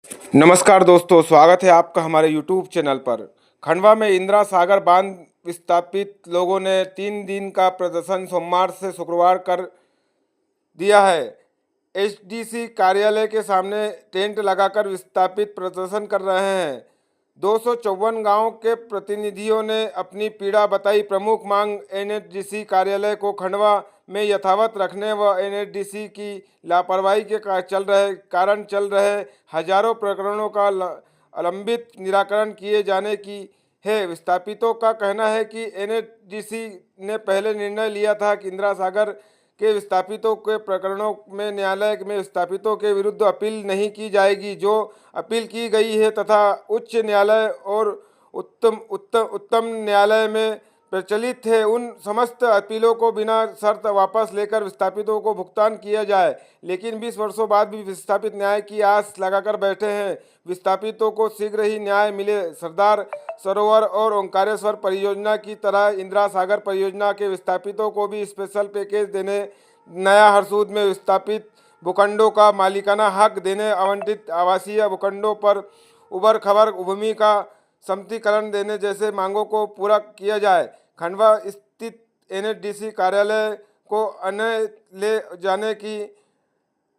नमस्कार दोस्तों, स्वागत है आपका हमारे YouTube चैनल पर। खंडवा में इंदिरा सागर बांध विस्थापित लोगों ने 3 दिन का प्रदर्शन सोमवार से शुक्रवार कर दिया है। एचडीसी कार्यालय के सामने टेंट लगाकर विस्थापित प्रदर्शन कर रहे हैं। 254 गांव के प्रतिनिधियों ने अपनी पीड़ा बताई। प्रमुख मांग एनएचडीसी कार्यालय को खंडवा में यथावत रखने व एनएचडीसी की लापरवाही के कारण चल रहे हजारों प्रकरणों का लंबित निराकरण किए जाने की है। विस्थापितों का कहना है कि एनएचडीसी ने पहले निर्णय लिया था कि इंदिरा सागर के विस्थापितों के प्रकरणों में न्यायालय में विस्थापितों के विरुद्ध अपील नहीं की जाएगी, जो अपील की गई है तथा उच्च न्यायालय और उच्चतम न्यायालय में प्रचलित है, उन समस्त अपीलों को बिना शर्त वापस लेकर विस्थापितों को भुगतान किया जाए। लेकिन 20 वर्षों बाद भी विस्थापित न्याय की आस लगाकर बैठे हैं। विस्थापितों को शीघ्र ही न्याय मिले। सरदार सरोवर और ओंकारेश्वर परियोजना की तरह इंदिरा सागर परियोजना के विस्थापितों को भी स्पेशल पैकेज देने, नया हरसूद में विस्थापित भूखंडों का मालिकाना हक देने, आवंटित आवासीय भूखंडों पर उबड़ खाबड़ भूमि का समतीकरण देने जैसे मांगों को पूरा किया जाए। खंडवा स्थित एनएचडीसी कार्यालय को अन्य ले जाने की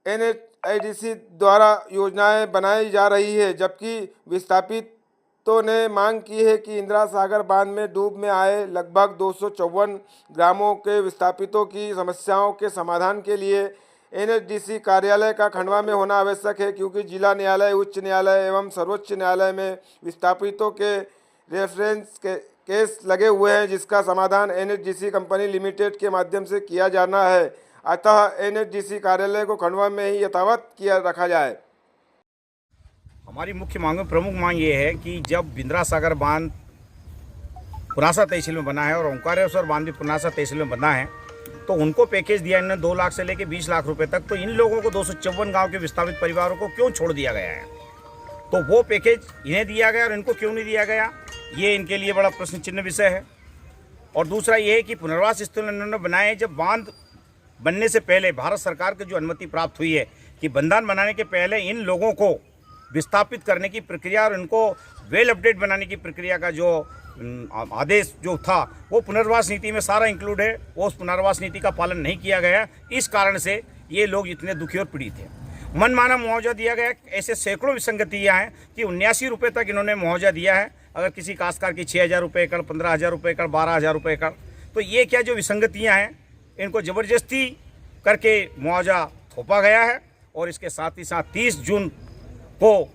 एनएचडीसी द्वारा योजनाएं बनाई जा रही है, जबकि विस्थापितों ने मांग की है कि इंदिरा सागर बांध में डूब में आए लगभग 254 ग्रामों के विस्थापितों की समस्याओं के समाधान के लिए एनएचडीसी कार्यालय का खंडवा में होना आवश्यक है, क्योंकि जिला न्यायालय, उच्च न्यायालय एवं सर्वोच्च न्यायालय में विस्थापितों के रेफरेंस केस लगे हुए हैं, जिसका समाधान एनएचडीसी कंपनी लिमिटेड के माध्यम से किया जाना है। अतः एनएचडीसी कार्यालय को खंडवा में ही यथावत किया रखा जाए। हमारी मुख्य मांग में प्रमुख मांग ये है कि जब इंदिरा सागर बांध पुनासा तहसील में बना है और ओंकारेश्वर बांध भी पुनासा तहसील में बना है, तो उनको पैकेज दिया इन्होंने 2 लाख से लेकर 20 लाख रुपए तक। तो इन लोगों को 254 गांव के विस्थापित परिवारों को क्यों छोड़ दिया गया है? तो वो पैकेज इन्हें दिया गया और इनको क्यों नहीं दिया गया, ये इनके लिए बड़ा प्रश्न चिन्ह विषय है। और दूसरा ये है कि पुनर्वास स्थल इन्होंने बनाए जब बांध बनने से पहले भारत सरकार की जो अनुमति प्राप्त हुई है कि बंधान बनाने के पहले इन लोगों को विस्थापित करने की प्रक्रिया और इनको वेल अपडेट बनाने की प्रक्रिया का जो आदेश जो था वो पुनर्वास नीति में सारा इंक्लूड है। वो उस पुनर्वास नीति का पालन नहीं किया गया। इस कारण से ये लोग इतने दुखी और पीड़ित हैं। मनमाना मुआवजा दिया गया। ऐसे सैकड़ों विसंगतियाँ हैं कि 79 रुपये तक इन्होंने मुआवजा दिया है। अगर किसी काश्तकार की 6,000 रुपये एकड़, 15,000 रुपये एकड़, 12,000 रुपये एकड़, तो ये क्या जो विसंगतियाँ हैं इनको ज़बरदस्ती करके मुआवजा थोपा गया है। और इसके साथ ही साथ 30 जून को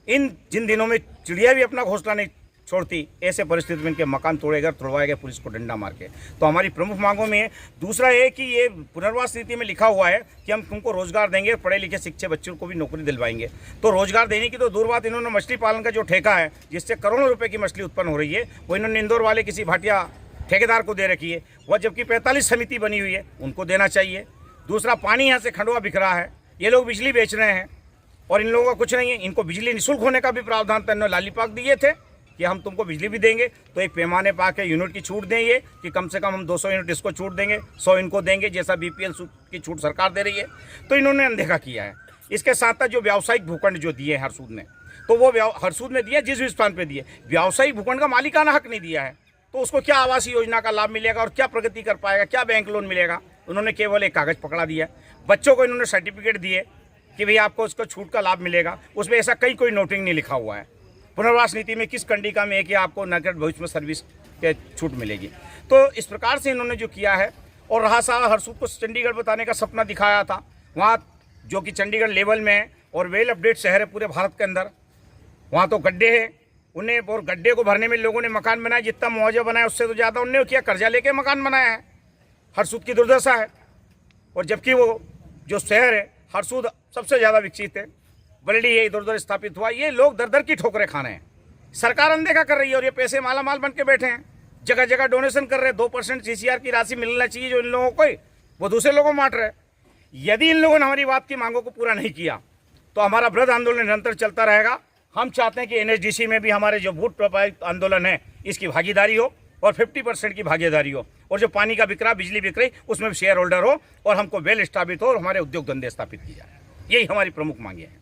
जिन दिनों में चिड़िया भी अपना घोंसला नहीं छोड़ती, ऐसे परिस्थिति में इनके मकान तोड़वाए गए पुलिस को डंडा मार के। तो हमारी प्रमुख मांगों में दूसरा है कि ये पुनर्वास नीति में लिखा हुआ है कि हम तुमको रोजगार देंगे, पढ़े लिखे शिक्षित बच्चों को भी नौकरी दिलवाएंगे। तो रोजगार देने की तो दूर बात, इन्होंने मछली पालन का जो ठेका है जिससे करोड़ों रुपए की मछली उत्पन्न हो रही है, वो इन्होंने इंदौर वाले किसी भाटिया ठेकेदार को दे रखी है। वह जबकि 45 समिति बनी हुई है, उनको देना चाहिए। दूसरा, पानी यहाँ से खंडवा बिखरा है, ये लोग बिजली बेच रहे हैं और इन लोगों का कुछ नहीं है। इनको बिजली निःशुल्क होने का भी प्रावधान था, इन्होंने लालीपाक दिए थे कि हम तुमको बिजली भी देंगे, तो एक पैमाने पा के यूनिट की छूट दें, ये कि कम से कम हम 200 यूनिट इसको छूट देंगे, 100 इनको देंगे, जैसा बीपीएल की छूट सरकार दे रही है। तो इन्होंने अनदेखा किया है। इसके साथ साथ जो व्यावसायिक भूखंड जो दिए हरसूद में, तो वो हरसूद में दिए जिस स्थान पर दिए, व्यावसायिक भूखंड का मालिकाना हक नहीं दिया है। तो उसको क्या आवास योजना का लाभ मिलेगा और क्या प्रगति कर पाएगा, क्या बैंक लोन मिलेगा? उन्होंने केवल एक कागज़ पकड़ा दिया। बच्चों को इन्होंने सर्टिफिकेट दिए कि भाई आपको उसको छूट का लाभ मिलेगा, उसमें ऐसा कोई नोटिंग नहीं लिखा हुआ है। पुनर्वास नीति में किस कंडिका में है कि आपको नकद भविष्य में सर्विस के छूट मिलेगी। तो इस प्रकार से इन्होंने जो किया है। और रहा सा हरसूद को चंडीगढ़ बताने का सपना दिखाया था, वहाँ जो कि चंडीगढ़ लेवल में है और वेल अपडेट शहर है पूरे भारत के अंदर, वहाँ तो गड्ढे हैं उन्हें, और गड्ढे को भरने में लोगों ने मकान बनाए, जितना मुआवजा बनाया उससे तो ज़्यादा उन्होंने किया, कर्जा लेके मकान बनाया है। हरसूद की दुर्दशा है। और जबकि वो जो शहर है हरसूद सबसे ज़्यादा विकसित है, बल्कि ये इधर उधर स्थापित हुआ, ये लोग दर दर की ठोकरें खाने हैं। सरकार अनदेखा कर रही है और ये पैसे माला माल बन के बैठे हैं, जगह जगह डोनेशन कर रहे हैं। 2% सीसीआर की राशि मिलना चाहिए जो इन लोगों को, वो दूसरे लोगों को बांट रहे हैं। यदि इन लोगों ने हमारी बात की मांगों को पूरा नहीं किया तो हमारा वृहद आंदोलन निरंतर चलता रहेगा। हम चाहते हैं कि एनएचडीसी में भी हमारे जो वोट प्रभावित आंदोलन है इसकी भागीदारी हो और 50% की भागीदारी हो, और जो पानी का बिक रहा, बिजली बिक रही, उसमें भी शेयर होल्डर हो और हमको वेल स्टाबित हो और हमारे उद्योग धंधे स्थापित किए जाए। यही हमारी प्रमुख मांगे हैं।